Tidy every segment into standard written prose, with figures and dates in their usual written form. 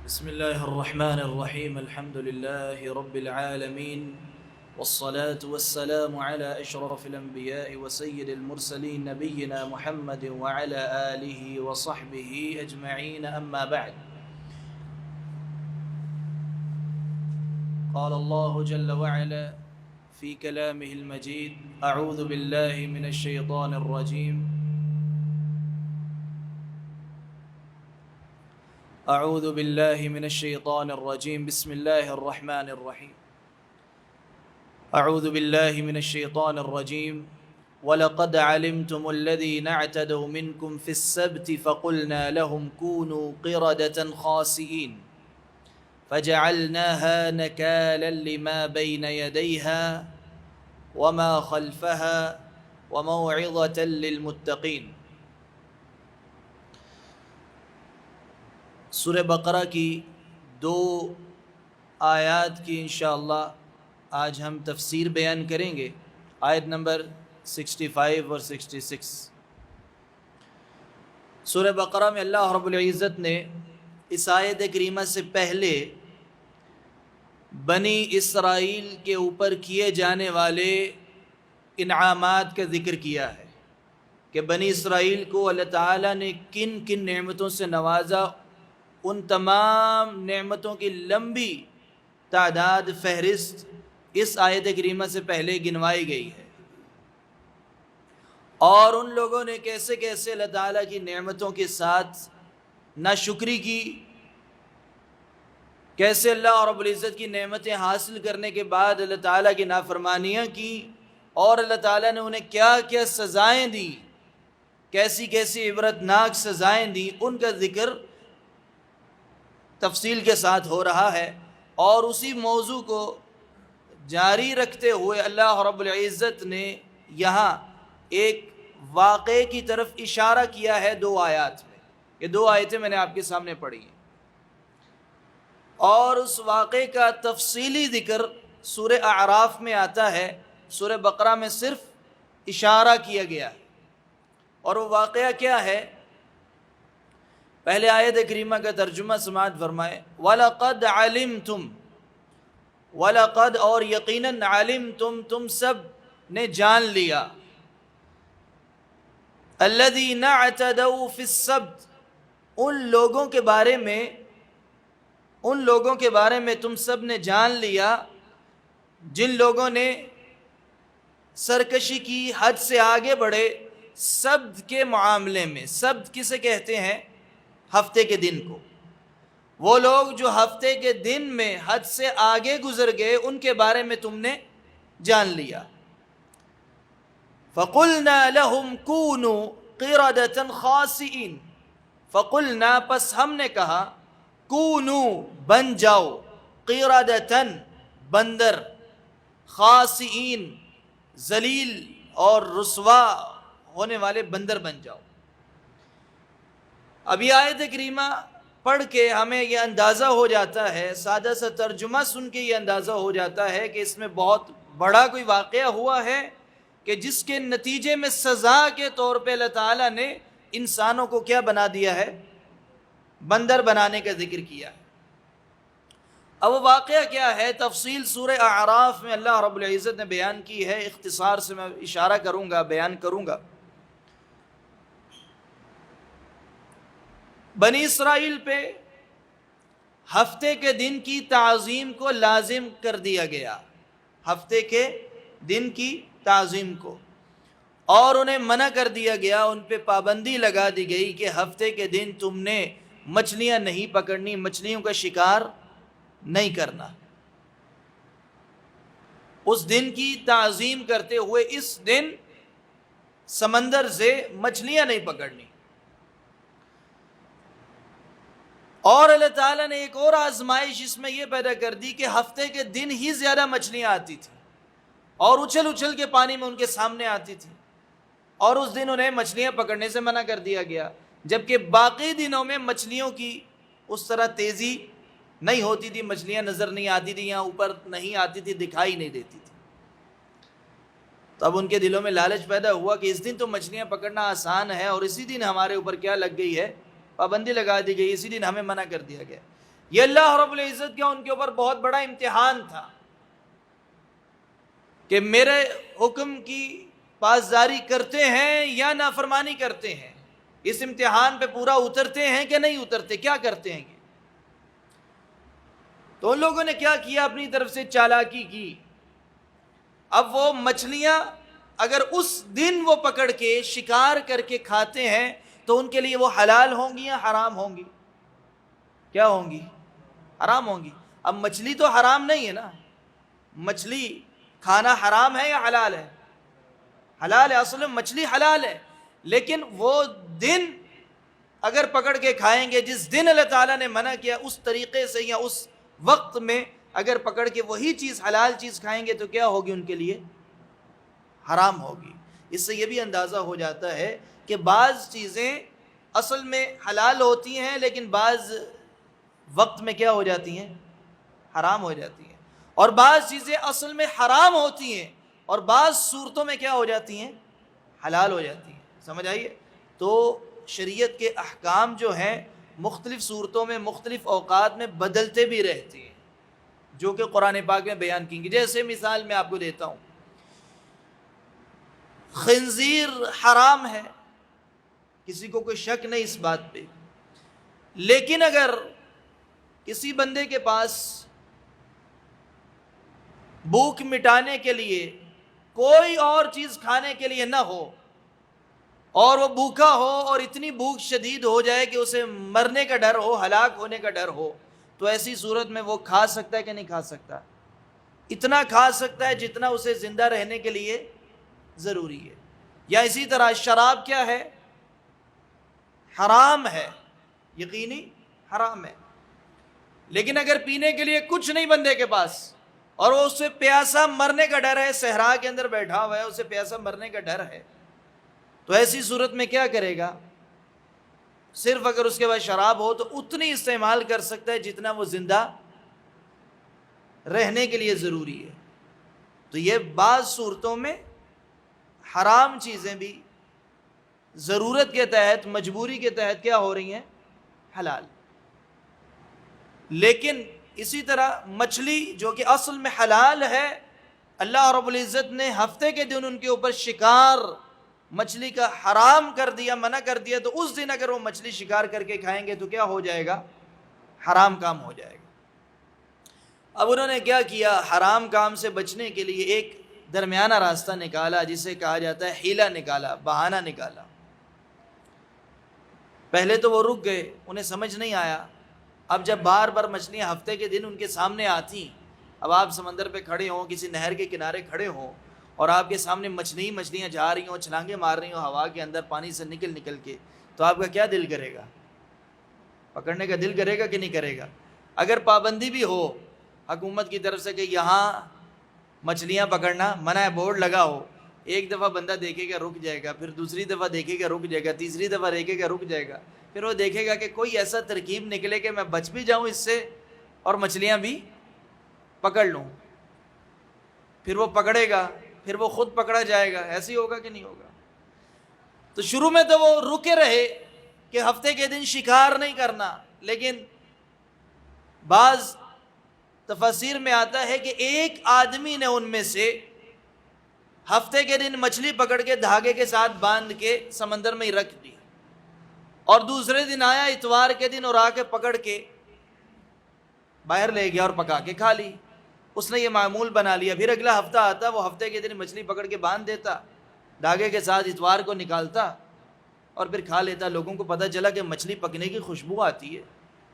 بسم الله الرحمن الرحيم. الحمد لله رب العالمين، والصلاة والسلام على أشرف الأنبياء وسيد المرسلين نبينا محمد وعلى آله وصحبه أجمعين. أما بعد، قال الله جل وعلا في كلامه المجيد: أعوذ بالله من الشيطان الرجيم أعوذ بالله من الشيطان الرجيم بسم الله الرحمن الرحيم. أعوذ بالله من الشيطان الرجيم وَلَقَدْ عَلِمْتُمُ الَّذِينَ اعْتَدَوْا مِنْكُمْ فِي السَّبْتِ فَقُلْنَا لَهُمْ كُونُوا قِرَدَةً خَاسِئِينَ فَجَعَلْنَاهَا نَكَالًا لِمَا بَيْنَ يَدَيْهَا وَمَا خَلْفَهَا وَمَوْعِظَةً لِلْمُتَّقِينَ. سورہ بقرہ کی 2 آیات کی انشاءاللہ آج ہم تفسیر بیان کریں گے، آیت نمبر 65 اور 66۔ سورہ بقرہ میں اللہ رب العزت نے اس آیت کریمہ سے پہلے بنی اسرائیل کے اوپر کیے جانے والے انعامات کا ذکر کیا ہے کہ بنی اسرائیل کو اللہ تعالیٰ نے کن کن نعمتوں سے نوازا۔ ان تمام نعمتوں کی لمبی تعداد فہرست اس آیت کریمہ سے پہلے گنوائی گئی ہے، اور ان لوگوں نے کیسے کیسے اللہ تعالیٰ کی نعمتوں کے ساتھ ناشکری کی، کیسے اللہ رب العزت کی نعمتیں حاصل کرنے کے بعد اللہ تعالیٰ کی نافرمانیاں کی، اور اللہ تعالیٰ نے انہیں کیا کیا سزائیں دی، کیسی کیسی عبرتناک سزائیں دی، ان کا ذکر تفصیل کے ساتھ ہو رہا ہے۔ اور اسی موضوع کو جاری رکھتے ہوئے اللہ رب العزت نے یہاں ایک واقعے کی طرف اشارہ کیا ہے 2 آیات میں۔ یہ 2 آیتیں میں نے آپ کے سامنے پڑھی ہیں، اور اس واقعے کا تفصیلی ذکر سورہ اعراف میں آتا ہے، سورہ بقرہ میں صرف اشارہ کیا گیا ہے۔ اور وہ واقعہ کیا ہے؟ پہلے آیت کریمہ کا ترجمہ سماعت فرمائے۔ وَلَقَدْ عَلِمْتُمْ، وَلَقَدْ اور یقیناً، عَلِمْتُمْ تم سب نے جان لیا، الَّذِينَ اعْتَدَوْا فِي السَّبْتِ ان لوگوں کے بارے میں تم سب نے جان لیا جن لوگوں نے سرکشی کی، حد سے آگے بڑھے سبت کے معاملے میں۔ سبت کسے کہتے ہیں؟ ہفتے کے دن کو۔ وہ لوگ جو ہفتے کے دن میں حد سے آگے گزر گئے، ان کے بارے میں تم نے جان لیا۔ فَقُلْنَا لَهُمْ كُونُوا قِرَدَةً خَاسِئِينَ فَقُلْنَا پس ہم نے کہا، كُونُوا بن جاؤ، قِرَدَةً بندر، خَاسِئِينَ ذلیل اور رسوا ہونے والے بندر بن جاؤ۔ اب یہ آیت کریمہ پڑھ کے ہمیں یہ اندازہ ہو جاتا ہے، سادہ سا ترجمہ سن کے یہ اندازہ ہو جاتا ہے کہ اس میں بہت بڑا کوئی واقعہ ہوا ہے کہ جس کے نتیجے میں سزا کے طور پہ اللہ تعالیٰ نے انسانوں کو کیا بنا دیا ہے؟ بندر بنانے کا ذکر کیا ہے۔ اب وہ واقعہ کیا ہے؟ تفصیل سورہ اعراف میں اللہ رب العزت نے بیان کی ہے، اختصار سے میں اشارہ کروں گا، بیان کروں گا۔ بنی اسرائیل پہ ہفتے کے دن کی تعظیم کو لازم کر دیا گیا، ہفتے کے دن کی تعظیم کو، اور انہیں منع کر دیا گیا، ان پہ پابندی لگا دی گئی کہ ہفتے کے دن تم نے مچھلیاں نہیں پکڑنی، مچھلیوں کا شکار نہیں کرنا۔ اس دن کی تعظیم کرتے ہوئے اس دن سمندر سے مچھلیاں نہیں پکڑنی۔ اور اللہ تعالیٰ نے ایک اور آزمائش اس میں یہ پیدا کر دی کہ ہفتے کے دن ہی زیادہ مچھلیاں آتی تھیں، اور اچھل اچھل کے پانی میں ان کے سامنے آتی تھیں، اور اس دن انہیں مچھلیاں پکڑنے سے منع کر دیا گیا، جبکہ باقی دنوں میں مچھلیوں کی اس طرح تیزی نہیں ہوتی تھی، مچھلیاں نظر نہیں آتی تھی، یہاں اوپر نہیں آتی تھی، دکھائی نہیں دیتی تھی۔ تو اب ان کے دلوں میں لالچ پیدا ہوا کہ اس دن تو مچھلیاں پکڑنا آسان ہے، اور اسی دن ہمارے اوپر کیا لگ گئی ہے؟ پابندی لگا دی گئی، اسی دن ہمیں منع کر دیا گیا۔ یہ اللہ رب العزت کا ان کے اوپر بہت بڑا امتحان تھا کہ میرے حکم کی پاسداری کرتے ہیں یا نافرمانی کرتے ہیں، اس امتحان پہ پورا اترتے ہیں کہ نہیں اترتے، کیا کرتے ہیں یہ؟ تو ان لوگوں نے کیا کیا، اپنی طرف سے چالاکی کی۔ اب وہ مچھلیاں اگر اس دن وہ پکڑ کے شکار کر کے کھاتے ہیں تو ان کے لیے وہ حلال ہوں گی یا حرام ہوں گی؟ کیا ہوں گی؟ حرام ہوں گی۔ اب مچھلی تو حرام نہیں ہے نا، مچھلی کھانا حرام ہے یا حلال ہے؟ حلال ہے، اصل میں مچھلی حلال ہے، لیکن وہ دن اگر پکڑ کے کھائیں گے جس دن اللہ تعالیٰ نے منع کیا، اس طریقے سے یا اس وقت میں اگر پکڑ کے وہی چیز حلال چیز کھائیں گے تو کیا ہوگی؟ ان کے لیے حرام ہوگی۔ اس سے یہ بھی اندازہ ہو جاتا ہے کہ بعض چیزیں اصل میں حلال ہوتی ہیں لیکن بعض وقت میں کیا ہو جاتی ہیں؟ حرام ہو جاتی ہیں، اور بعض چیزیں اصل میں حرام ہوتی ہیں اور بعض صورتوں میں کیا ہو جاتی ہیں؟ حلال ہو جاتی ہیں۔ سمجھ آئیے؟ تو شریعت کے احکام جو ہیں مختلف صورتوں میں مختلف اوقات میں بدلتے بھی رہتے ہیں، جو کہ قرآن پاک میں بیان کی گئی۔ جیسے مثال میں آپ کو دیتا ہوں، خنزیر حرام ہے، کسی کو کوئی شک نہیں اس بات پہ، لیکن اگر کسی بندے کے پاس بھوک مٹانے کے لیے کوئی اور چیز کھانے کے لیے نہ ہو اور وہ بھوکا ہو اور اتنی بھوک شدید ہو جائے کہ اسے مرنے کا ڈر ہو، ہلاک ہونے کا ڈر ہو، تو ایسی صورت میں وہ کھا سکتا ہے کہ نہیں کھا سکتا؟ اتنا کھا سکتا ہے جتنا اسے زندہ رہنے کے لیے ضروری ہے۔ یا اسی طرح شراب کیا ہے؟ حرام ہے، یقینی حرام ہے، لیکن اگر پینے کے لیے کچھ نہیں بندے کے پاس اور وہ اس سے پیاسا مرنے کا ڈر ہے، صحرا کے اندر بیٹھا ہوا ہے، اسے پیاسا مرنے کا ڈر ہے، تو ایسی صورت میں کیا کرے گا؟ صرف اگر اس کے پاس شراب ہو تو اتنی استعمال کر سکتا ہے جتنا وہ زندہ رہنے کے لیے ضروری ہے۔ تو یہ بعض صورتوں میں حرام چیزیں بھی ضرورت کے تحت، مجبوری کے تحت کیا ہو رہی ہیں؟ حلال۔ لیکن اسی طرح مچھلی جو کہ اصل میں حلال ہے، اللہ رب العزت نے ہفتے کے دن ان کے اوپر شکار مچھلی کا حرام کر دیا، منع کر دیا، تو اس دن اگر وہ مچھلی شکار کر کے کھائیں گے تو کیا ہو جائے گا؟ حرام کام ہو جائے گا۔ اب انہوں نے کیا کیا؟ حرام کام سے بچنے کے لیے ایک درمیانہ راستہ نکالا، جسے کہا جاتا ہے حیلہ نکالا، بہانہ نکالا۔ پہلے تو وہ رک گئے، انہیں سمجھ نہیں آیا۔ اب جب بار بار مچھلیاں ہفتے کے دن ان کے سامنے آتی، اب آپ سمندر پہ کھڑے ہوں، کسی نہر کے کنارے کھڑے ہوں اور آپ کے سامنے مچھلیاں جا رہی ہوں، چھلانگیں مار رہی ہوں ہوا کے اندر پانی سے نکل کے، تو آپ کا کیا دل کرے گا؟ پکڑنے کا دل کرے گا کہ نہیں کرے گا؟ اگر پابندی بھی ہو حکومت کی طرف سے کہ یہاں مچھلیاں پکڑنا منع ہے، بورڈ لگا ہو، ایک دفعہ بندہ دیکھے گا رک جائے گا، پھر دوسری دفعہ دیکھے گا رک جائے گا، تیسری دفعہ دیکھے گا رک جائے گا، پھر وہ دیکھے گا کہ کوئی ایسا ترکیب نکلے کہ میں بچ بھی جاؤں اس سے اور مچھلیاں بھی پکڑ لوں، پھر وہ پکڑے گا، پھر وہ خود پکڑا جائے گا۔ ایسے ہی ہوگا کہ نہیں ہوگا؟ تو شروع میں تو وہ رکے رہے کہ ہفتے کے دن شکار نہیں کرنا، لیکن بعض تفسیر میں آتا ہے کہ ایک آدمی نے ان میں سے ہفتے کے دن مچھلی پکڑ کے دھاگے کے ساتھ باندھ کے سمندر میں ہی رکھ دی، اور دوسرے دن آیا اتوار کے دن اور آ کے پکڑ کے باہر لے گیا اور پکا کے کھا لی۔ اس نے یہ معمول بنا لیا، پھر اگلا ہفتہ آتا، وہ ہفتے کے دن مچھلی پکڑ کے باندھ دیتا دھاگے کے ساتھ، اتوار کو نکالتا اور پھر کھا لیتا۔ لوگوں کو پتہ چلا کہ مچھلی پکنے کی خوشبو آتی ہے،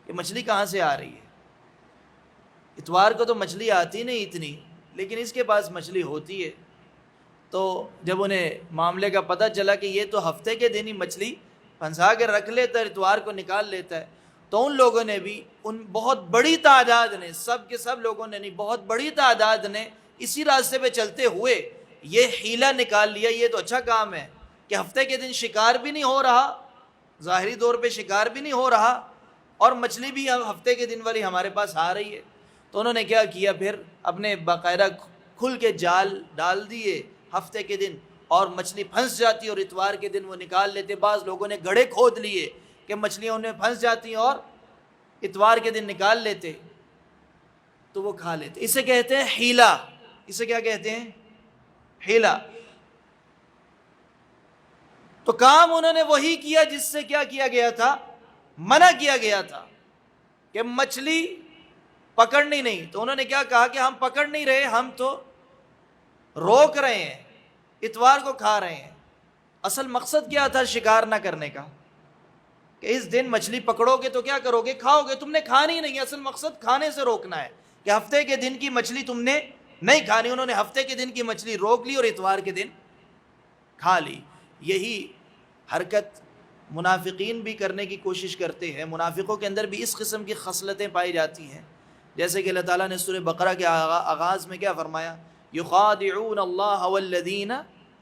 کہ مچھلی کہاں سے آ رہی ہے؟ اتوار کو تو مچھلی آتی نہیں اتنی، لیکن اس کے پاس مچھلی ہوتی ہے۔ تو جب انہیں معاملے کا پتہ چلا کہ یہ تو ہفتے کے دن ہی مچھلی پھنسا کے رکھ لیتا ہے، اتوار کو نکال لیتا ہے، تو ان لوگوں نے بھی، ان بہت بڑی تعداد نے، سب کے سب لوگوں نے نہیں، بہت بڑی تعداد نے اسی راستے پہ چلتے ہوئے یہ حیلہ نکال لیا۔ یہ تو اچھا کام ہے کہ ہفتے کے دن شکار بھی نہیں ہو رہا، ظاہری طور پہ شکار بھی نہیں ہو رہا، اور مچھلی بھی ہفتے کے دن والی ہمارے پاس آ رہی ہے۔ تو انہوں نے کیا کیا؟ پھر اپنے باقاعدہ کھل کے جال ڈال دیے ہفتے کے دن، اور مچھلی پھنس جاتی اور اتوار کے دن وہ نکال لیتے۔ بعض لوگوں نے گڑھے کھود لیے کہ مچھلیاں انہیں پھنس جاتی ہیں اور اتوار کے دن نکال لیتے تو وہ کھا لیتے. اسے کہتے ہیں حیلہ. اسے کیا کہتے ہیں؟ حیلہ. تو کام انہوں نے وہی کیا جس سے کیا کیا گیا تھا؟ منع کیا گیا تھا کہ مچھلی پکڑنی نہیں. تو انہوں نے کیا کہا کہ ہم پکڑ نہیں رہے, ہم تو روک رہے ہیں, اتوار کو کھا رہے ہیں. اصل مقصد کیا تھا شکار نہ کرنے کا؟ کہ اس دن مچھلی پکڑو گے تو کیا کرو گے؟ کھاؤ گے. تم نے کھانی نہیں. اصل مقصد کھانے سے روکنا ہے کہ ہفتے کے دن کی مچھلی تم نے نہیں کھانی. انہوں نے ہفتے کے دن کی مچھلی روک لی اور اتوار کے دن کھا لی. یہی حرکت منافقین بھی کرنے کی کوشش کرتے ہیں. منافقوں کے اندر بھی اس قسم کی خصلتیں پائی جاتی ہیں. جیسے کہ اللہ تعالیٰ نے سورہ بقرہ کے آغاز میں کیا فرمایا؟ یخادعون اللہ والذین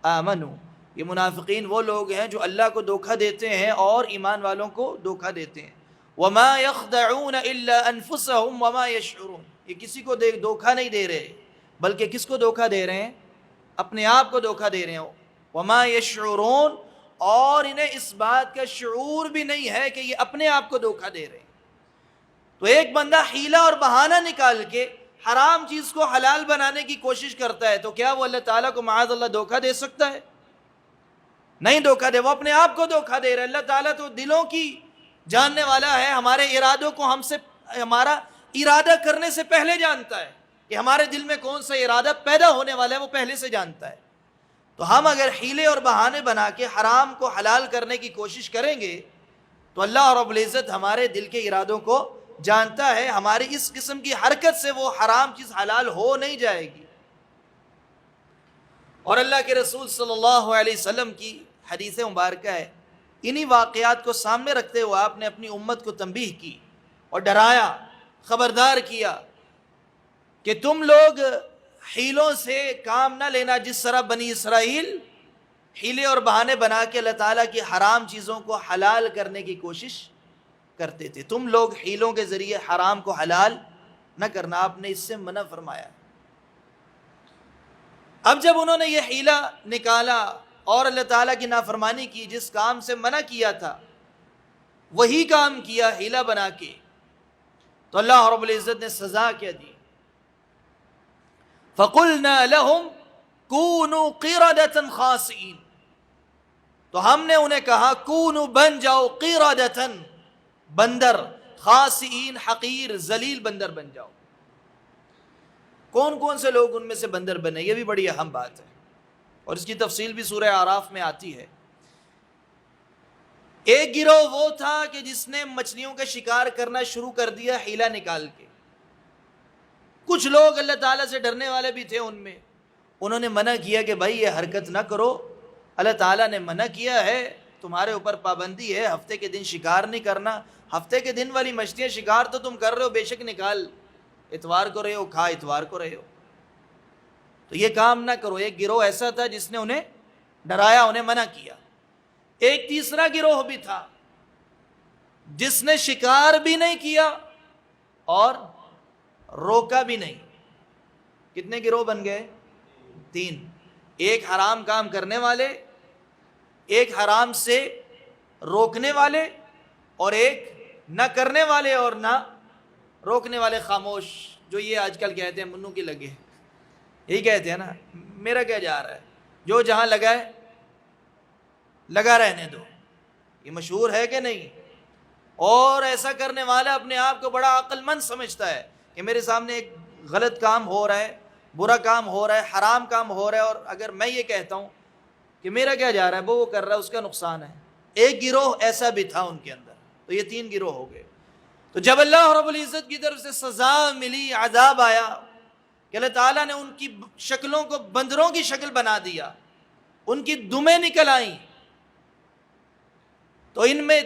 آمنوا. یہ منافقین وہ لوگ ہیں جو اللہ کو دھوکہ دیتے ہیں اور ایمان والوں کو دھوکہ دیتے ہیں. وما یخدعون الا انفسهم وما یشعرون. یہ کسی کو دھوکہ نہیں دے رہے, بلکہ کس کو دھوکہ دے رہے ہیں؟ اپنے آپ کو دھوکہ دے رہے ہیں. وما یشعرون, اور انہیں اس بات کا شعور بھی نہیں ہے کہ یہ اپنے آپ کو دھوکہ دے رہے ہیں. تو ایک بندہ حیلہ اور بہانہ نکال کے حرام چیز کو حلال بنانے کی کوشش کرتا ہے, تو کیا وہ اللہ تعالیٰ کو معاذ اللہ دھوکہ دے سکتا ہے؟ نہیں دھوکہ دے, وہ اپنے آپ کو دھوکہ دے رہا ہے. اللہ تعالیٰ تو دلوں کی جاننے والا ہے, ہمارے ارادوں کو ہم سے, ہمارا ارادہ کرنے سے پہلے جانتا ہے کہ ہمارے دل میں کون سا ارادہ پیدا ہونے والا ہے, وہ پہلے سے جانتا ہے. تو ہم اگر حیلے اور بہانے بنا کے حرام کو حلال کرنے کی کوشش کریں گے تو اللہ رب العزت ہمارے دل کے ارادوں کو جانتا ہے. ہماری اس قسم کی حرکت سے وہ حرام چیز حلال ہو نہیں جائے گی. اور اللہ کے رسول صلی اللہ علیہ وسلم کی حدیث مبارکہ ہے, انہی واقعات کو سامنے رکھتے ہوئے آپ نے اپنی امت کو تنبیہ کی اور ڈرایا, خبردار کیا کہ تم لوگ حیلوں سے کام نہ لینا جس طرح بنی اسرائیل حیلے اور بہانے بنا کے اللہ تعالیٰ کی حرام چیزوں کو حلال کرنے کی کوشش کرتے تھے. تم لوگ حیلوں کے ذریعے حرام کو حلال نہ کرنا, آپ نے اس سے منع فرمایا. اب جب انہوں نے یہ حیلہ نکالا اور اللہ تعالیٰ کی نافرمانی کی, جس کام سے منع کیا تھا وہی کام کیا حیلہ بنا کے, تو اللہ رب العزت نے سزا کیا دی؟ فَقُلْنَا لَهُمْ كُونُوا قِرَدَةً خَاسِئِينَ. تو ہم نے انہیں کہا کونو بن جاؤ, قِرَدَةً بندر, خاسئین حقیر ذلیل بندر بن جاؤ. کون کون سے لوگ ان میں سے بندر بنے, یہ بھی بڑی اہم بات ہے, اور اس کی تفصیل بھی سورہ اعراف میں آتی ہے. ایک گروہ وہ تھا کہ جس نے مچھلیوں کا شکار کرنا شروع کر دیا حیلہ نکال کے. کچھ لوگ اللہ تعالیٰ سے ڈرنے والے بھی تھے ان میں, انہوں نے منع کیا کہ بھائی یہ حرکت نہ کرو, اللہ تعالیٰ نے منع کیا ہے, تمہارے اوپر پابندی ہے ہفتے کے دن شکار نہیں کرنا. ہفتے کے دن والی مچھلیاں شکار تو تم کر رہے ہو, بے شک نکال, اتوار کو رہے ہو, کھا اتوار کو رہے ہو, تو یہ کام نہ کرو. ایک گروہ ایسا تھا جس نے انہیں ڈرایا, انہیں منع کیا. ایک تیسرا گروہ بھی تھا جس نے شکار بھی نہیں کیا اور روکا بھی نہیں. کتنے گروہ بن گئے؟ 3. ایک حرام کام کرنے والے, ایک حرام سے روکنے والے, اور ایک نہ کرنے والے اور نہ روکنے والے, خاموش, جو یہ آج کل کہتے ہیں منو کی لگے, یہی کہتے ہیں نا, میرا کیا جا رہا ہے, جو جہاں لگا ہے لگا رہنے دو. یہ مشہور ہے کہ نہیں؟ اور ایسا کرنے والا اپنے آپ کو بڑا عقل مند سمجھتا ہے کہ میرے سامنے ایک غلط کام ہو رہا ہے, برا کام ہو رہا ہے, حرام کام ہو رہا ہے, اور اگر میں یہ کہتا ہوں کہ میرا کیا جا رہا ہے, وہ کر رہا ہے, اس کا نقصان ہے. ایک گروہ ایسا بھی تھا ان کے اندر. تو یہ 3 گروہ ہو گئے. تو جب اللہ رب العزت کی طرف سے سزا ملی, عذاب آیا کہ اللہ تعالیٰ نے ان کی شکلوں کو بندروں کی شکل بنا دیا, ان کی دمیں نکل آئیں, تو ان میں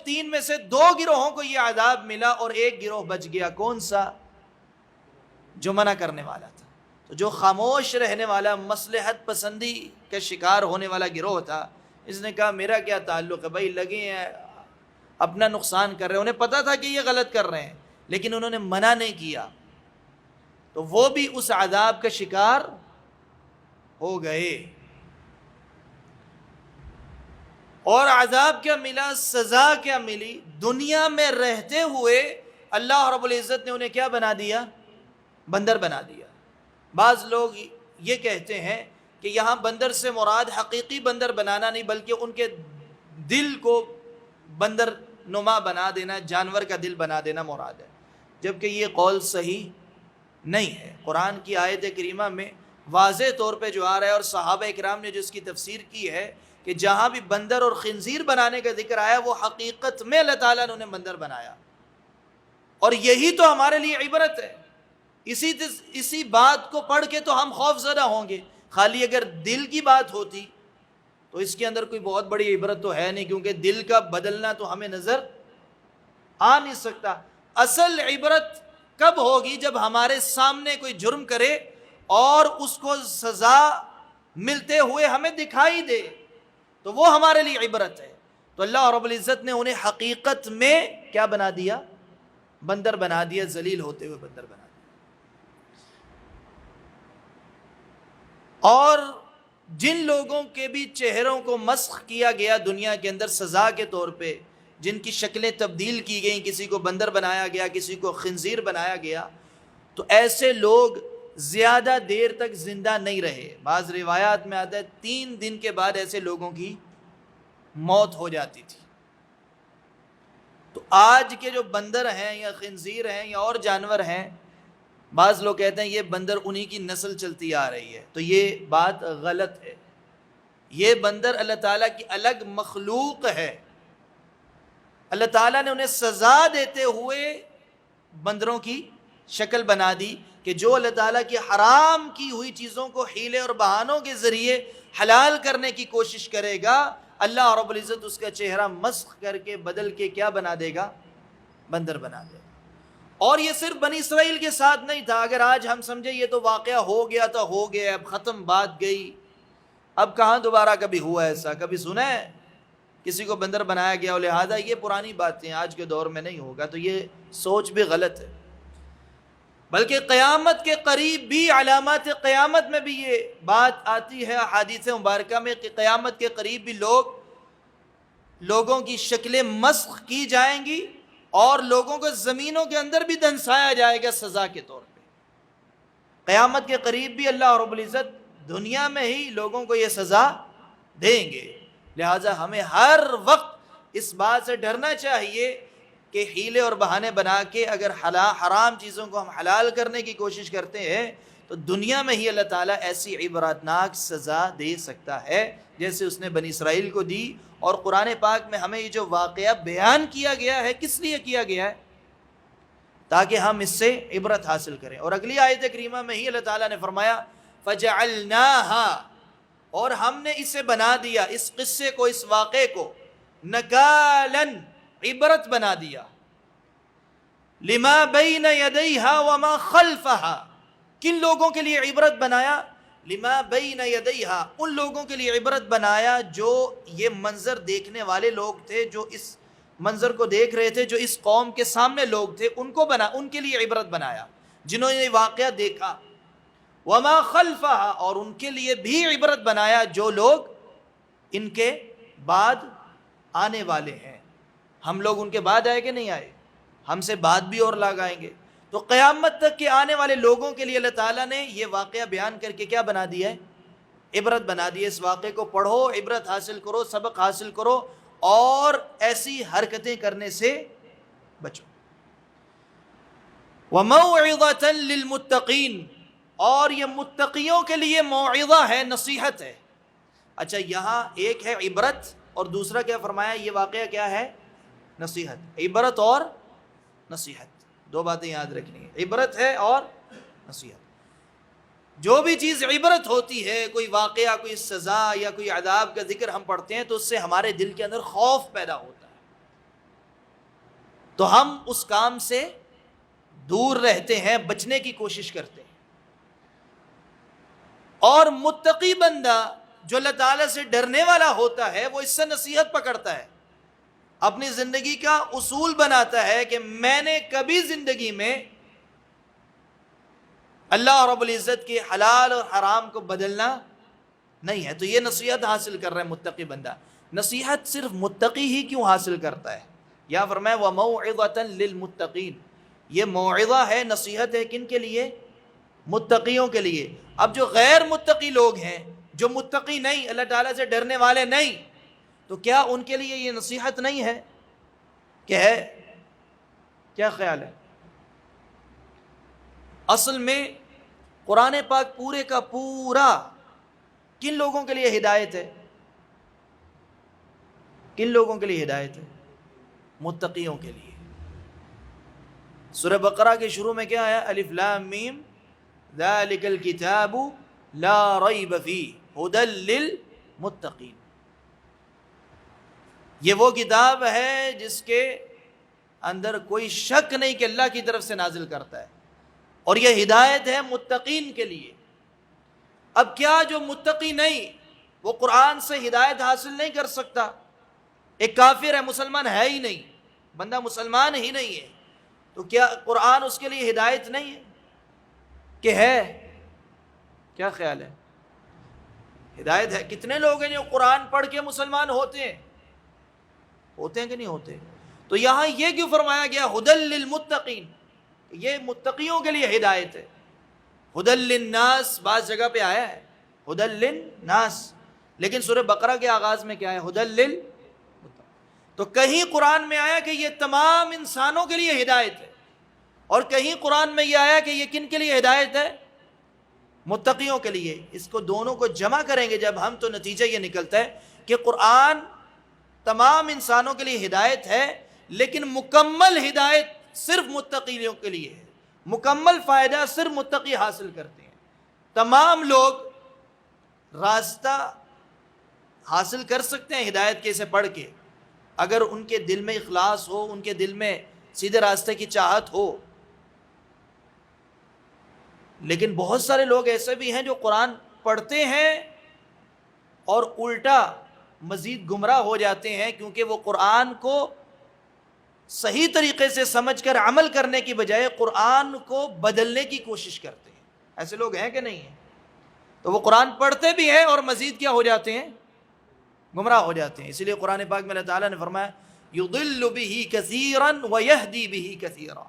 3 میں سے 2 گروہوں کو یہ عذاب ملا اور ایک گروہ بچ گیا. کون سا؟ جو منع کرنے والا تھا. تو جو خاموش رہنے والا, مصلحت پسندی کا شکار ہونے والا گروہ تھا, اس نے کہا میرا کیا تعلق ہے بھائی, لگے ہیں اپنا نقصان کر رہے ہیں. انہیں پتا تھا کہ یہ غلط کر رہے ہیں لیکن انہوں نے منع نہیں کیا, تو وہ بھی اس عذاب کا شکار ہو گئے. اور عذاب کیا ملا، سزا کیا ملی؟ دنیا میں رہتے ہوئے اللہ رب العزت نے انہیں کیا بنا دیا؟ بندر بنا دیا۔ بعض لوگ یہ کہتے ہیں کہ یہاں بندر سے مراد حقیقی بندر بنانا نہیں، بلکہ ان کے دل کو بندر نما بنا دینا، جانور کا دل بنا دینا مراد ہے، جبکہ یہ قول صحیح نہیں ہے۔ قرآن کی آیت کریمہ میں واضح طور پہ جو آ رہا ہے، اور صحابہ اکرام نے جو اس کی تفسیر کی ہے، کہ جہاں بھی بندر اور خنزیر بنانے کا ذکر آیا وہ حقیقت میں اللہ تعالیٰ نے انہیں بندر بنایا، اور یہی تو ہمارے لیے عبرت ہے۔ اسی بات کو پڑھ کے تو ہم خوف زدہ ہوں گے۔ خالی اگر دل کی بات ہوتی تو اس کے اندر کوئی بہت بڑی عبرت تو ہے نہیں، کیونکہ دل کا بدلنا تو ہمیں نظر آ نہیں سکتا۔ اصل عبرت کب ہوگی؟ جب ہمارے سامنے کوئی جرم کرے اور اس کو سزا ملتے ہوئے ہمیں دکھائی دے، تو وہ ہمارے لیے عبرت ہے۔ تو اللہ رب العزت نے انہیں حقیقت میں کیا بنا دیا؟ بندر بنا دیا، ذلیل ہوتے ہوئے بندر بنا دیا۔ اور جن لوگوں کے بھی چہروں کو مسخ کیا گیا دنیا کے اندر سزا کے طور پہ، جن کی شکلیں تبدیل کی گئیں، کسی کو بندر بنایا گیا، کسی کو خنزیر بنایا گیا، تو ایسے لوگ زیادہ دیر تک زندہ نہیں رہے۔ بعض روایات میں آتا ہے 3 دن کے بعد ایسے لوگوں کی موت ہو جاتی تھی۔ تو آج کے جو بندر ہیں یا خنزیر ہیں یا اور جانور ہیں، بعض لوگ کہتے ہیں یہ بندر انہی کی نسل چلتی آ رہی ہے، تو یہ بات غلط ہے۔ یہ بندر اللہ تعالیٰ کی الگ مخلوق ہے۔ اللہ تعالیٰ نے انہیں سزا دیتے ہوئے بندروں کی شکل بنا دی، کہ جو اللہ تعالیٰ کی حرام کی ہوئی چیزوں کو حیلے اور بہانوں کے ذریعے حلال کرنے کی کوشش کرے گا، اللہ رب العزت اس کا چہرہ مسخ کر کے بدل کے کیا بنا دے گا؟ بندر بنا دے گا۔ اور یہ صرف بنی اسرائیل کے ساتھ نہیں تھا۔ اگر آج ہم سمجھے یہ تو واقعہ ہو گیا تو ہو گیا، اب ختم، بات گئی، اب کہاں دوبارہ کبھی ہوا ایسا؟ کبھی سنا ہے کسی کو بندر بنایا گیا؟ اور لہٰذا یہ پرانی باتیں آج کے دور میں نہیں ہوگا، تو یہ سوچ بھی غلط ہے۔ بلکہ قیامت کے قریب بھی، علامات قیامت میں بھی یہ بات آتی ہے احادیث مبارکہ میں، کہ قیامت کے قریب بھی لوگوں کی شکلیں مسخ کی جائیں گی، اور لوگوں کو زمینوں کے اندر بھی دنسایا جائے گا سزا کے طور پہ۔ قیامت کے قریب بھی اللہ رب العزت دنیا میں ہی لوگوں کو یہ سزا دیں گے۔ لہٰذا ہمیں ہر وقت اس بات سے ڈرنا چاہیے کہ حیلے اور بہانے بنا کے اگر حرام چیزوں کو ہم حلال کرنے کی کوشش کرتے ہیں تو دنیا میں ہی اللہ تعالیٰ ایسی عبرتناک سزا دے سکتا ہے جیسے اس نے بنی اسرائیل کو دی۔ اور قرآن پاک میں ہمیں یہ جو واقعہ بیان کیا گیا ہے، کس لیے کیا گیا ہے؟ تاکہ ہم اس سے عبرت حاصل کریں۔ اور اگلی آیت کریمہ میں ہی اللہ تعالیٰ نے فرمایا فَجَعَلْنَاهَا، اور ہم نے اسے بنا دیا، اس قصے کو، اس واقعے کو، نَكَالًا، عبرت بنا دیا، لِمَا بَيْنَ يَدَيْهَا وَمَا خَلْفَهَا، کن لوگوں کے لیے عبرت بنایا؟ لِمَا بَيْنَ يَدَيْهَا، ان لوگوں کے لیے عبرت بنایا جو یہ منظر دیکھنے والے لوگ تھے، جو اس منظر کو دیکھ رہے تھے، جو اس قوم کے سامنے لوگ تھے، ان کے لیے عبرت بنایا جنہوں نے یہ واقعہ دیکھا۔ وَمَا خَلْفَهَا، اور ان کے لیے بھی عبرت بنایا جو لوگ ان کے بعد آنے والے ہیں۔ ہم لوگ ان کے بعد آئے کہ نہیں آئے؟ ہم سے بعد بھی اور لوگ آئیں گے۔ تو قیامت تک کے آنے والے لوگوں کے لیے اللہ تعالیٰ نے یہ واقعہ بیان کر کے کیا بنا دیا ہے؟ عبرت بنا دی ہے۔ اس واقعے کو پڑھو، عبرت حاصل کرو، سبق حاصل کرو، اور ایسی حرکتیں کرنے سے بچو۔ وَمَوْعِظَةً لِّلْمُتَّقِينَ، اور یہ متقیوں کے لیے موعظہ ہے، نصیحت ہے۔ اچھا، یہاں ایک ہے عبرت، اور دوسرا کیا فرمایا؟ یہ واقعہ کیا ہے؟ نصیحت۔ عبرت اور نصیحت، دو باتیں یاد رکھنی ہے، عبرت ہے اور نصیحت۔ جو بھی چیز عبرت ہوتی ہے، کوئی واقعہ، کوئی سزا یا کوئی عذاب کا ذکر ہم پڑھتے ہیں تو اس سے ہمارے دل کے اندر خوف پیدا ہوتا ہے، تو ہم اس کام سے دور رہتے ہیں، بچنے کی کوشش کرتے ہیں۔ اور متقی بندہ جو اللہ تعالیٰ سے ڈرنے والا ہوتا ہے، وہ اس سے نصیحت پکڑتا ہے، اپنی زندگی کا اصول بناتا ہے کہ میں نے کبھی زندگی میں اللہ رب العزت کے حلال اور حرام کو بدلنا نہیں ہے۔ تو یہ نصیحت حاصل کر رہا ہے متقی بندہ۔ نصیحت صرف متقی ہی کیوں حاصل کرتا ہے؟ یا فرمایا وَمَوْعِظَةً لِّلْمُتَّقِينَ، یہ موعظہ ہے، نصیحت ہے، کن کے لیے؟ متقیوں کے لیے۔ اب جو غیر متقی لوگ ہیں، جو متقی نہیں، اللہ تعالیٰ سے ڈرنے والے نہیں، تو کیا ان کے لیے یہ نصیحت نہیں ہے کہ ہے؟ کیا خیال ہے؟ اصل میں قرآن پاک پورے کا پورا کن لوگوں کے لیے ہدایت ہے؟ کن لوگوں کے لیے ہدایت ہے؟ متقیوں کے لیے۔ سورہ بقرہ کے شروع میں کیا ہے؟ الف لام میم ذالک الکتاب لا ریب فیہ ھدی للمتقین، یہ وہ کتاب ہے جس کے اندر کوئی شک نہیں کہ اللہ کی طرف سے نازل کرتا ہے، اور یہ ہدایت ہے متقین کے لیے۔ اب کیا جو متقی نہیں وہ قرآن سے ہدایت حاصل نہیں کر سکتا؟ ایک کافر ہے، مسلمان ہے ہی نہیں، بندہ مسلمان ہی نہیں ہے، تو کیا قرآن اس کے لیے ہدایت نہیں ہے کہ ہے؟ کیا خیال ہے؟ ہدایت ہے۔ کتنے لوگ ہیں جو قرآن پڑھ کے مسلمان ہوتے ہیں کہ نہیں ہوتے؟ تو یہاں یہ کیوں فرمایا گیا ھدی للمتقین؟ یہ متقیوں کے لیے ہدایت ہے۔ ھدی للناس بعض جگہ پہ آیا ہے ھدی للناس، لیکن سورہ بقرہ کے آغاز میں کیا ہے؟ ھدی للمتقین۔ تو کہیں قرآن میں آیا کہ یہ تمام انسانوں کے لیے ہدایت ہے، اور کہیں قرآن میں یہ آیا کہ یہ کن کے لیے ہدایت ہے؟ متقیوں کے لیے۔ اس کو دونوں کو جمع کریں گے جب ہم تو نتیجہ یہ نکلتا ہے کہ قرآن تمام انسانوں کے لیے ہدایت ہے، لیکن مکمل ہدایت صرف متقیوں کے لیے ہے، مکمل فائدہ صرف متقی حاصل کرتے ہیں۔ تمام لوگ راستہ حاصل کر سکتے ہیں ہدایت کے، اسے پڑھ کے، اگر ان کے دل میں اخلاص ہو، ان کے دل میں سیدھے راستے کی چاہت ہو۔ لیکن بہت سارے لوگ ایسے بھی ہیں جو قرآن پڑھتے ہیں اور الٹا مزید گمراہ ہو جاتے ہیں، کیونکہ وہ قرآن کو صحیح طریقے سے سمجھ کر عمل کرنے کی بجائے قرآن کو بدلنے کی کوشش کرتے ہیں۔ ایسے لوگ ہیں کہ نہیں ہیں؟ تو وہ قرآن پڑھتے بھی ہیں اور مزید کیا ہو جاتے ہیں؟ گمراہ ہو جاتے ہیں۔ اسی لیے قرآن پاک میں اللہ تعالیٰ نے فرمایا یضل بہ کثیرا ویہدی بہ کثیرا،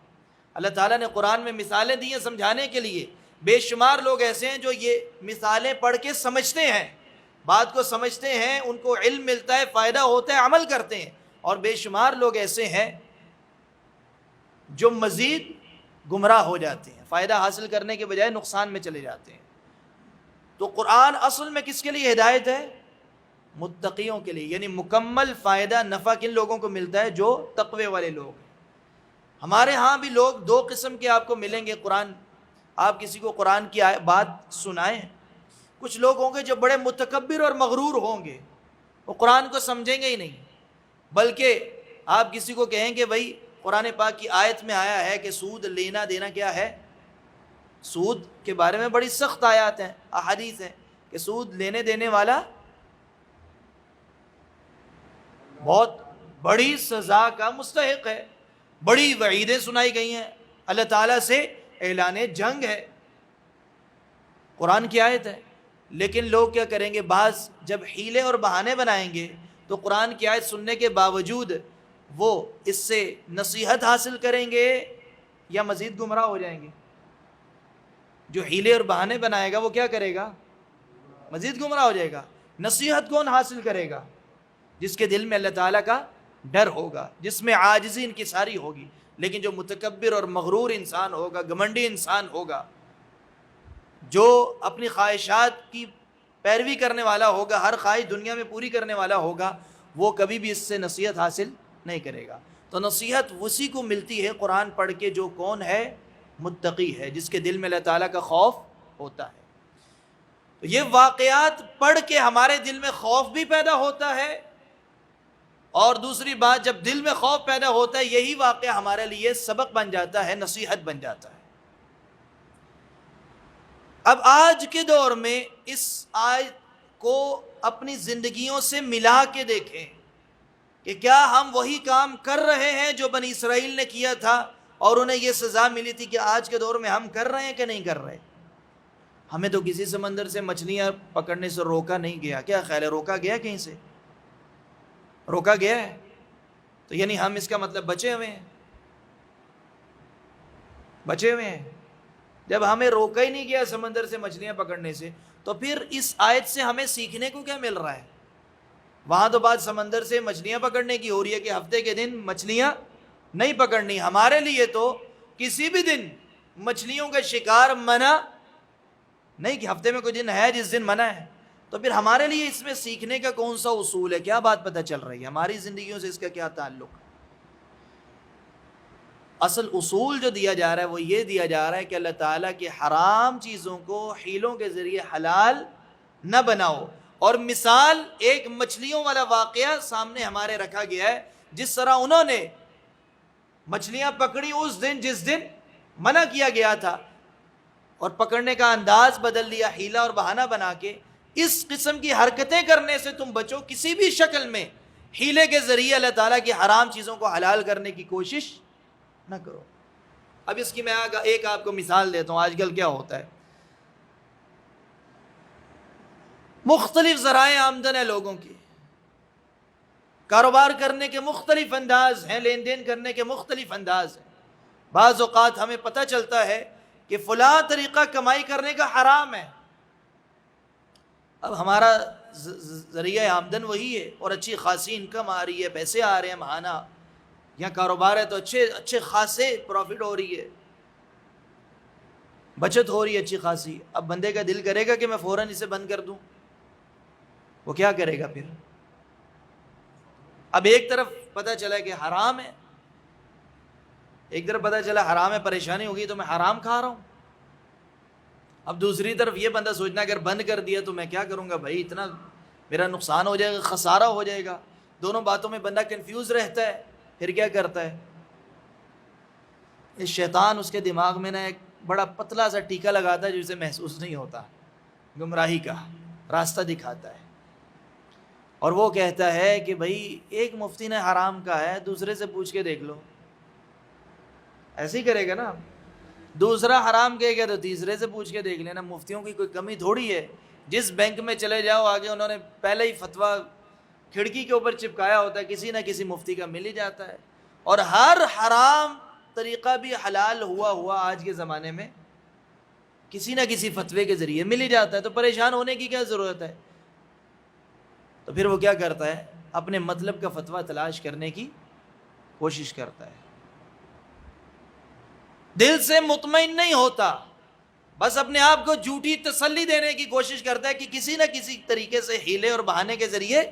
اللہ تعالیٰ نے قرآن میں مثالیں دی ہیں سمجھانے کے لیے۔ بے شمار لوگ ایسے ہیں جو یہ مثالیں پڑھ کے سمجھتے ہیں، بات کو سمجھتے ہیں، ان کو علم ملتا ہے، فائدہ ہوتا ہے، عمل کرتے ہیں، اور بے شمار لوگ ایسے ہیں جو مزید گمراہ ہو جاتے ہیں، فائدہ حاصل کرنے کے بجائے نقصان میں چلے جاتے ہیں۔ تو قرآن اصل میں کس کے لیے ہدایت ہے؟ متقیوں کے لیے، یعنی مکمل فائدہ نفع کن لوگوں کو ملتا ہے؟ جو تقوی والے لوگ ہیں۔ ہمارے ہاں بھی لوگ دو قسم کے آپ کو ملیں گے۔ قرآن، آپ کسی کو قرآن کی بات سنائیں، کچھ لوگ ہوں گے جو بڑے متکبر اور مغرور ہوں گے، وہ قرآن کو سمجھیں گے ہی نہیں، بلکہ آپ کسی کو کہیں کہ بھائی قرآن پاک کی آیت میں آیا ہے کہ سود لینا دینا کیا ہے، سود کے بارے میں بڑی سخت آیات ہیں، احادیث ہیں کہ سود لینے دینے والا بہت بڑی سزا کا مستحق ہے، بڑی وعیدیں سنائی گئی ہیں، اللہ تعالیٰ سے اعلان جنگ ہے، قرآن کی آیت ہے۔ لیکن لوگ کیا کریں گے؟ بعض جب حیلے اور بہانے بنائیں گے تو قرآن کی آیت سننے کے باوجود وہ اس سے نصیحت حاصل کریں گے یا مزید گمراہ ہو جائیں گے؟ جو حیلے اور بہانے بنائے گا وہ کیا کرے گا؟ مزید گمراہ ہو جائے گا۔ نصیحت کون حاصل کرے گا؟ جس کے دل میں اللہ تعالیٰ کا ڈر ہوگا، جس میں عاجزی انکساری ہوگی۔ لیکن جو متکبر اور مغرور انسان ہوگا، گھمنڈی انسان ہوگا، جو اپنی خواہشات کی پیروی کرنے والا ہوگا، ہر خواہش دنیا میں پوری کرنے والا ہوگا، وہ کبھی بھی اس سے نصیحت حاصل نہیں کرے گا۔ تو نصیحت اسی کو ملتی ہے قرآن پڑھ کے جو کون ہے؟ متقی ہے، جس کے دل میں اللہ تعالیٰ کا خوف ہوتا ہے۔ تو یہ واقعات پڑھ کے ہمارے دل میں خوف بھی پیدا ہوتا ہے، اور دوسری بات جب دل میں خوف پیدا ہوتا ہے یہی واقعہ ہمارے لیے سبق بن جاتا ہے، نصیحت بن جاتا ہے۔ اب آج کے دور میں اس آیت کو اپنی زندگیوں سے ملا کے دیکھیں کہ کیا ہم وہی کام کر رہے ہیں جو بنی اسرائیل نے کیا تھا اور انہیں یہ سزا ملی تھی، کہ آج کے دور میں ہم کر رہے ہیں کہ نہیں کر رہے؟ ہمیں تو کسی سمندر سے مچھلیاں پکڑنے سے روکا نہیں گیا، کیا خیال ہے روکا گیا کہیں سے؟ روکا گیا ہے تو یعنی ہم اس کا مطلب بچے ہوئے ہیں، بچے ہوئے ہیں۔ جب ہمیں روکا ہی نہیں گیا سمندر سے مچھلیاں پکڑنے سے، تو پھر اس آیت سے ہمیں سیکھنے کو کیا مل رہا ہے؟ وہاں تو بات سمندر سے مچھلیاں پکڑنے کی ہو رہی ہے کہ ہفتے کے دن مچھلیاں نہیں پکڑنی۔ ہمارے لیے تو کسی بھی دن مچھلیوں کا شکار منع نہیں، کہ ہفتے میں کوئی دن ہے جس دن منع ہے، تو پھر ہمارے لیے اس میں سیکھنے کا کون سا اصول ہے؟ کیا بات پتہ چل رہی ہے؟ ہماری زندگیوں سے اس کا کیا تعلق؟ اصل اصول جو دیا جا رہا ہے وہ یہ دیا جا رہا ہے کہ اللہ تعالیٰ کی حرام چیزوں کو حیلوں کے ذریعے حلال نہ بناؤ۔ اور مثال ایک مچھلیوں والا واقعہ سامنے ہمارے رکھا گیا ہے، جس طرح انہوں نے مچھلیاں پکڑی اس دن جس دن منع کیا گیا تھا، اور پکڑنے کا انداز بدل دیا حیلہ اور بہانہ بنا کے۔ اس قسم کی حرکتیں کرنے سے تم بچو، کسی بھی شکل میں حیلے کے ذریعے اللہ تعالیٰ کی حرام چیزوں کو حلال کرنے کی کوشش نہ کرو۔ اب اس کی میں ایک آپ کو مثال دیتا ہوں۔ آج کل کیا ہوتا ہے، مختلف ذرائع آمدن ہے لوگوں کی، کاروبار کرنے کے مختلف انداز ہیں، لین دین کرنے کے مختلف انداز ہیں۔ بعض اوقات ہمیں پتہ چلتا ہے کہ فلاں طریقہ کمائی کرنے کا حرام ہے، اب ہمارا ذریعہ آمدن وہی ہے اور اچھی خاصی انکم آ رہی ہے، پیسے آ رہے ہیں ماہانہ، یہاں کاروبار ہے تو اچھے خاصے پروفٹ ہو رہی ہے، بچت ہو رہی ہے اچھی خاصی۔ اب بندے کا دل کرے گا کہ میں فوراً اسے بند کر دوں، وہ کیا کرے گا پھر؟ اب ایک طرف پتہ چلا کہ حرام ہے، ایک طرف پتہ چلا حرام ہے، پریشانی ہوگی تو میں حرام کھا رہا ہوں۔ اب دوسری طرف یہ بندہ سوچنا اگر بند کر دیا تو میں کیا کروں گا بھائی، اتنا میرا نقصان ہو جائے گا، خسارہ ہو جائے گا۔ دونوں باتوں میں بندہ کنفیوز رہتا ہے، پھر کیا کرتا ہے؟ اس شیطان اس کے دماغ میں نا ایک بڑا پتلا سا ٹیکا لگاتا ہے جو اسے محسوس نہیں ہوتا، گمراہی کا راستہ دکھاتا ہے، اور وہ کہتا ہے کہ بھائی ایک مفتی نے حرام کہا ہے، دوسرے سے پوچھ کے دیکھ لو۔ ایسے ہی کرے گا نا، دوسرا حرام کہے گا تو تیسرے سے پوچھ کے دیکھ لینا۔ مفتیوں کی کوئی کمی تھوڑی ہے، جس بینک میں چلے جاؤ آگے انہوں نے پہلے ہی فتویٰ کھڑکی کے اوپر چپکایا ہوتا ہے، کسی نہ کسی مفتی کا مل ہی جاتا ہے، اور ہر حرام طریقہ بھی حلال ہوا آج کے زمانے میں کسی نہ کسی فتوے کے ذریعے مل ہی جاتا ہے، تو پریشان ہونے کی کیا ضرورت ہے؟ تو پھر وہ کیا کرتا ہے؟ اپنے مطلب کا فتویٰ تلاش کرنے کی کوشش کرتا ہے، دل سے مطمئن نہیں ہوتا، بس اپنے آپ کو جھوٹی تسلی دینے کی کوشش کرتا ہے کہ کسی نہ کسی طریقے سے ہیلے اور بہانے کے ذریعے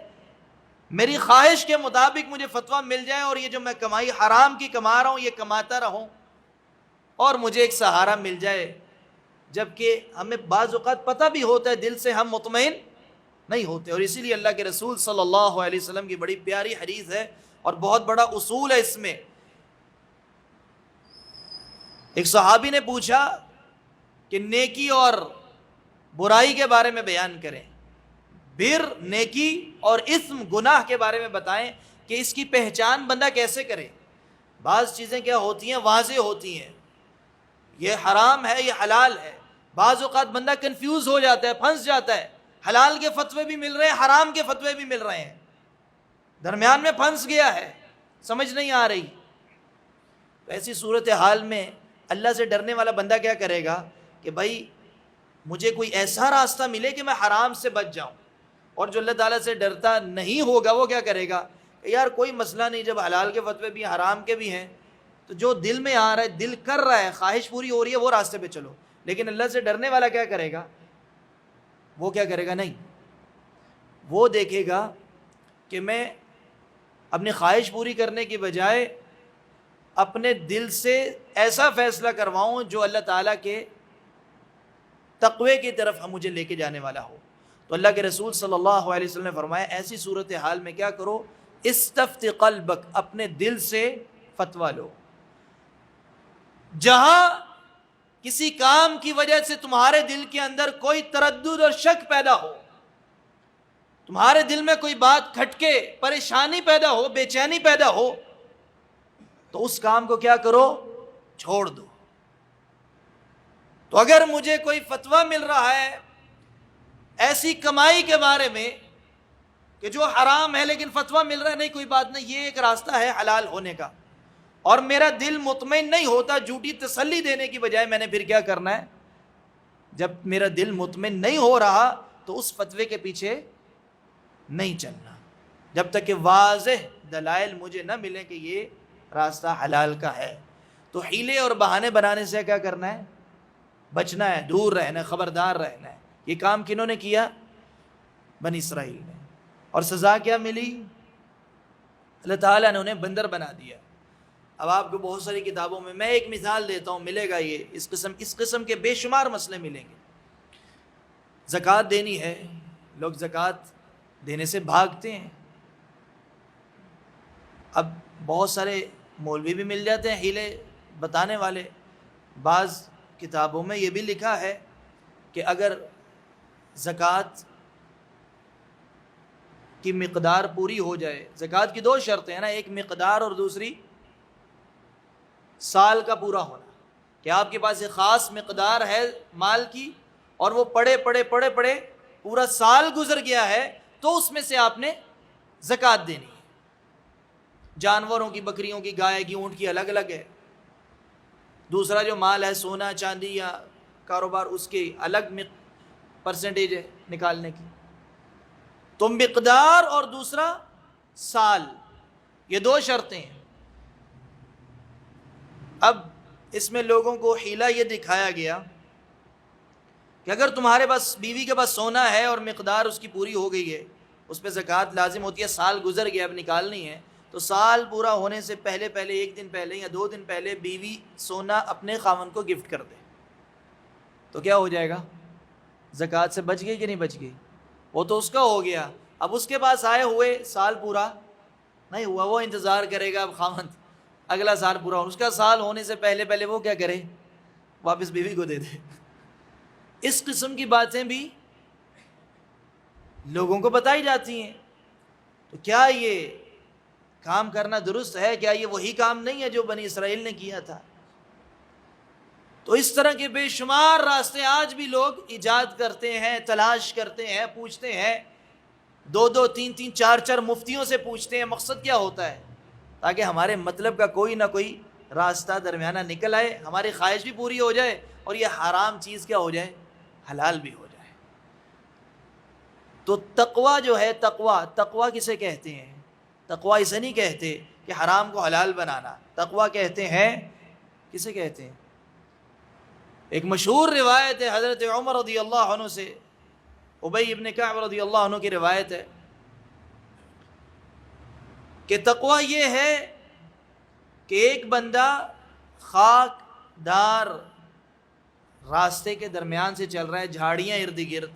میری خواہش کے مطابق مجھے فتویٰ مل جائے، اور یہ جو میں کمائی حرام کی کما رہا ہوں یہ کماتا رہوں، اور مجھے ایک سہارا مل جائے۔ جبکہ ہمیں بعض اوقات پتہ بھی ہوتا ہے، دل سے ہم مطمئن نہیں ہوتے، اور اسی لیے اللہ کے رسول صلی اللہ علیہ وسلم کی بڑی پیاری حدیث ہے اور بہت بڑا اصول ہے اس میں۔ ایک صحابی نے پوچھا کہ نیکی اور برائی کے بارے میں بیان کریں، بر نیکی اور اسم گناہ کے بارے میں بتائیں کہ اس کی پہچان بندہ کیسے کرے۔ بعض چیزیں کیا ہوتی ہیں؟ واضح ہوتی ہیں، یہ حرام ہے یہ حلال ہے۔ بعض اوقات بندہ کنفیوز ہو جاتا ہے، پھنس جاتا ہے، حلال کے فتوے بھی مل رہے ہیں، حرام کے فتوے بھی مل رہے ہیں، درمیان میں پھنس گیا ہے، سمجھ نہیں آ رہی۔ تو ایسی صورتحال میں اللہ سے ڈرنے والا بندہ کیا کرے گا کہ بھائی مجھے کوئی ایسا راستہ ملے کہ میں حرام سے بچ جاؤں، اور جو اللہ تعالیٰ سے ڈرتا نہیں ہوگا وہ کیا کرے گا کہ یار کوئی مسئلہ نہیں، جب حلال کے فتوے بھی حرام کے بھی ہیں تو جو دل میں آ رہا ہے، دل کر رہا ہے، خواہش پوری ہو رہی ہے، وہ راستے پہ چلو۔ لیکن اللہ سے ڈرنے والا کیا کرے گا؟ وہ کیا کرے گا؟ نہیں، وہ دیکھے گا کہ میں اپنی خواہش پوری کرنے کی بجائے اپنے دل سے ایسا فیصلہ کرواؤں جو اللہ تعالیٰ کے تقوی کی طرف مجھے لے کے جانے والا ہو۔ تو اللہ کے رسول صلی اللہ علیہ وسلم نے فرمایا ایسی صورتحال میں کیا کرو؟ استفت قلبک، اپنے دل سے فتویٰ لو۔ جہاں کسی کام کی وجہ سے تمہارے دل کے اندر کوئی تردد اور شک پیدا ہو، تمہارے دل میں کوئی بات کھٹکے، پریشانی پیدا ہو، بے چینی پیدا ہو، تو اس کام کو کیا کرو؟ چھوڑ دو۔ تو اگر مجھے کوئی فتویٰ مل رہا ہے ایسی کمائی کے بارے میں کہ جو حرام ہے لیکن فتویٰ مل رہا ہے نہیں کوئی بات نہیں، یہ ایک راستہ ہے حلال ہونے کا، اور میرا دل مطمئن نہیں ہوتا، جھوٹی تسلی دینے کی بجائے میں نے پھر کیا کرنا ہے؟ جب میرا دل مطمئن نہیں ہو رہا تو اس فتوے کے پیچھے نہیں چلنا جب تک کہ واضح دلائل مجھے نہ ملیں کہ یہ راستہ حلال کا ہے۔ تو حیلے اور بہانے بنانے سے کیا کرنا ہے؟ بچنا ہے، دور رہنا ہے، خبردار رہنا ہے۔ یہ کام کنہوں نے کیا؟ بنی اسرائیل نے۔ اور سزا کیا ملی؟ اللہ تعالیٰ نے انہیں بندر بنا دیا۔ اب آپ کو بہت ساری کتابوں میں ایک مثال دیتا ہوں، ملے گا یہ اس قسم کے بے شمار مسئلے ملیں گے۔ زکوٰۃ دینی ہے، لوگ زکوٰۃ دینے سے بھاگتے ہیں۔ اب بہت سارے مولوی بھی مل جاتے ہیں ہیلے بتانے والے۔ بعض کتابوں میں یہ بھی لکھا ہے کہ اگر زکوٰۃ کی مقدار پوری ہو جائے، زکوٰۃ کی دو شرطیں ہیں نا، ایک مقدار اور دوسری سال کا پورا ہونا، کہ آپ کے پاس ایک خاص مقدار ہے مال کی اور وہ پڑے پورا سال گزر گیا ہے تو اس میں سے آپ نے زکوٰۃ دینی ہے۔ جانوروں کی، بکریوں کی، گائے کی، اونٹ کی الگ الگ ہے، دوسرا جو مال ہے سونا چاندی یا کاروبار اس کی الگ پرسنٹیج ہے نکالنے کی۔ تو مقدار اور دوسرا سال، یہ دو شرطیں ہیں۔ اب اس میں لوگوں کو حیلہ یہ دکھایا گیا کہ اگر تمہارے پاس بیوی کے پاس سونا ہے اور مقدار اس کی پوری ہو گئی ہے، اس پہ زکوٰۃ لازم ہوتی ہے، سال گزر گیا اب نکالنی ہے، تو سال پورا ہونے سے پہلے ایک دن پہلے یا 2 دن پہلے بیوی سونا اپنے خاوند کو گفٹ کر دے، تو کیا ہو جائے گا؟ زکوٰۃ سے بچ گئی کہ نہیں بچ گئی؟ وہ تو اس کا ہو گیا، اب اس کے پاس آئے ہوئے سال پورا نہیں ہوا، وہ انتظار کرے گا اب خاوند اگلا سال پورا ہو، اس کا سال ہونے سے پہلے وہ کیا کرے؟ واپس بیوی کو دے دے۔ اس قسم کی باتیں بھی لوگوں کو بتائی جاتی ہیں۔ تو کیا یہ کام کرنا درست ہے؟ کیا یہ وہی کام نہیں ہے جو بنی اسرائیل نے کیا تھا؟ تو اس طرح کے بے شمار راستے آج بھی لوگ ایجاد کرتے ہیں، تلاش کرتے ہیں، پوچھتے ہیں، 2 3 4 مفتیوں سے پوچھتے ہیں۔ مقصد کیا ہوتا ہے؟ تاکہ ہمارے مطلب کا کوئی نہ کوئی راستہ درمیانہ نکل آئے، ہماری خواہش بھی پوری ہو جائے اور یہ حرام چیز کیا ہو جائے؟ حلال بھی ہو جائے۔ تو تقویٰ جو ہے، تقویٰ کسے کہتے ہیں؟ تقویٰ اسے نہیں کہتے کہ حرام کو حلال بنانا، تقویٰ کہتے ہیں، کسے کہتے ہیں؟ ایک مشہور روایت ہے حضرت عمر رضی اللہ عنہ سے، ابی ابن کعب رضی اللہ عنہ کی روایت ہے کہ تقویٰ یہ ہے کہ ایک بندہ خاک دار راستے کے درمیان سے چل رہا ہے، جھاڑیاں ارد گرد،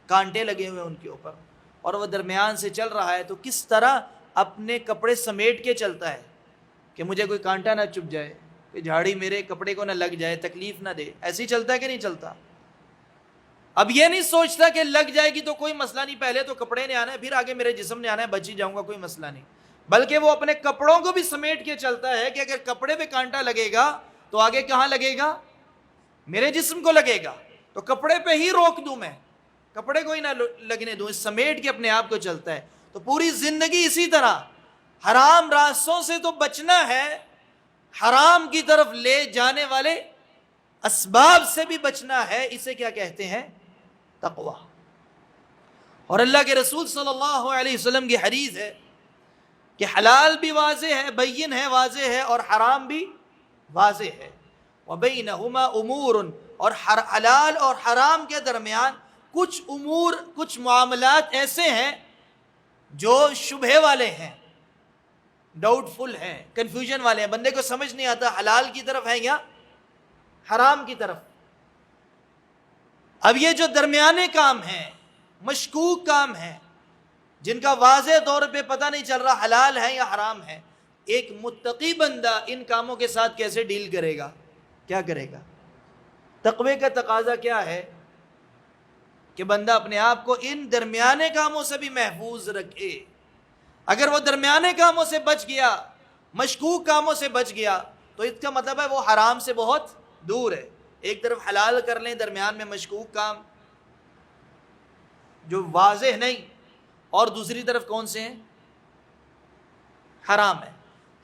کانٹے لگے ہوئے ان کے اوپر، اور وہ درمیان سے چل رہا ہے، تو کس طرح اپنے کپڑے سمیٹ کے چلتا ہے کہ مجھے کوئی کانٹا نہ چبھ جائے، کہ جھاڑی میرے کپڑے کو نہ لگ جائے، تکلیف نہ دے، ایسے ہی چلتا ہے کہ نہیں چلتا؟ اب یہ نہیں سوچتا کہ لگ جائے گی تو کوئی مسئلہ نہیں، پہلے تو کپڑے نے آنا ہے، پھر آگے میرے جسم نے آنا ہے، بچ ہی جاؤں گا، کوئی مسئلہ نہیں، بلکہ وہ اپنے کپڑوں کو بھی سمیٹ کے چلتا ہے کہ اگر کپڑے پہ کانٹا لگے گا تو آگے کہاں لگے گا؟ میرے جسم کو لگے گا، تو کپڑے پہ ہی روک دوں، میں کپڑے کو ہی نہ لگنے دوں، سمیٹ کے اپنے آپ کو چلتا ہے۔ تو پوری زندگی اسی طرح حرام راستوں سے تو بچنا ہے، حرام کی طرف لے جانے والے اسباب سے بھی بچنا ہے، اسے کیا کہتے ہیں؟ تقویٰ۔ اور اللہ کے رسول صلی اللہ علیہ وسلم کی حدیث ہے کہ حلال بھی واضح ہے، بین ہے، واضح ہے، اور حرام بھی واضح ہے، وَبَيْنَهُمَا أُمُورٌ، اور حلال اور حرام کے درمیان کچھ امور، کچھ معاملات ایسے ہیں جو شبہے والے ہیں، ڈاؤٹ فل ہیں، کنفیوژن والے ہیں، بندے کو سمجھ نہیں آتا حلال کی طرف ہے یا حرام کی طرف۔ اب یہ جو درمیانے کام ہیں، مشکوک کام ہیں، جن کا واضح طور پہ پتہ نہیں چل رہا حلال ہے یا حرام ہے، ایک متقی بندہ ان کاموں کے ساتھ کیسے ڈیل کرے گا؟ کیا کرے گا؟ تقوی کا تقاضا کیا ہے کہ بندہ اپنے آپ کو ان درمیانے کاموں سے بھی محفوظ رکھے۔ اگر وہ درمیانے کاموں سے بچ گیا، مشکوک کاموں سے بچ گیا، تو اس کا مطلب ہے وہ حرام سے بہت دور ہے۔ ایک طرف حلال کر لیں، درمیان میں مشکوک کام جو واضح نہیں، اور دوسری طرف کون سے ہیں؟ حرام ہے.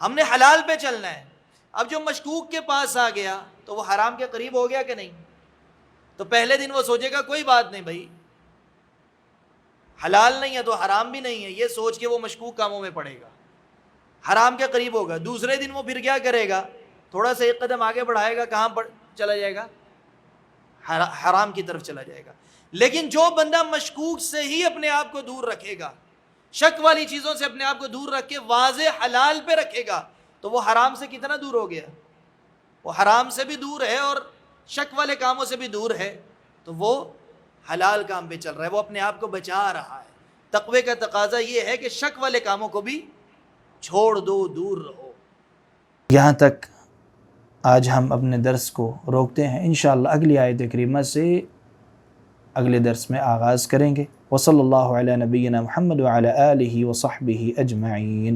ہم نے حلال پہ چلنا ہے. اب جو مشکوک کے پاس آ گیا تو وہ حرام کے قریب ہو گیا کہ نہیں؟ تو پہلے دن وہ سوچے گا کوئی بات نہیں بھائی، حلال نہیں ہے تو حرام بھی نہیں ہے، یہ سوچ کے وہ مشکوک کاموں میں پڑے گا، حرام کے قریب ہوگا. دوسرے دن وہ پھر کیا کرے گا؟ تھوڑا سا ایک قدم آگے بڑھائے گا، کہاں چلا جائے گا؟ حرام کی طرف چلا جائے گا. لیکن جو بندہ مشکوک سے ہی اپنے آپ کو دور رکھے گا، شک والی چیزوں سے اپنے آپ کو دور رکھ کے واضح حلال پہ رکھے گا، تو وہ حرام سے کتنا دور ہو گیا؟ وہ حرام سے بھی دور ہے اور شک والے کاموں سے بھی دور ہے، تو وہ حلال کام پہ چل رہا ہے، وہ اپنے آپ کو بچا رہا ہے. تقوی کا تقاضا یہ ہے کہ شک والے کاموں کو بھی چھوڑ دو، دور رہو. یہاں تک آج ہم اپنے درس کو روکتے ہیں، انشاءاللہ اگلی آیت کریمہ سے اگلے درس میں آغاز کریں گے. وصلی اللہ علی نبینا محمد وعلی آلہ وصحبہ اجمعین.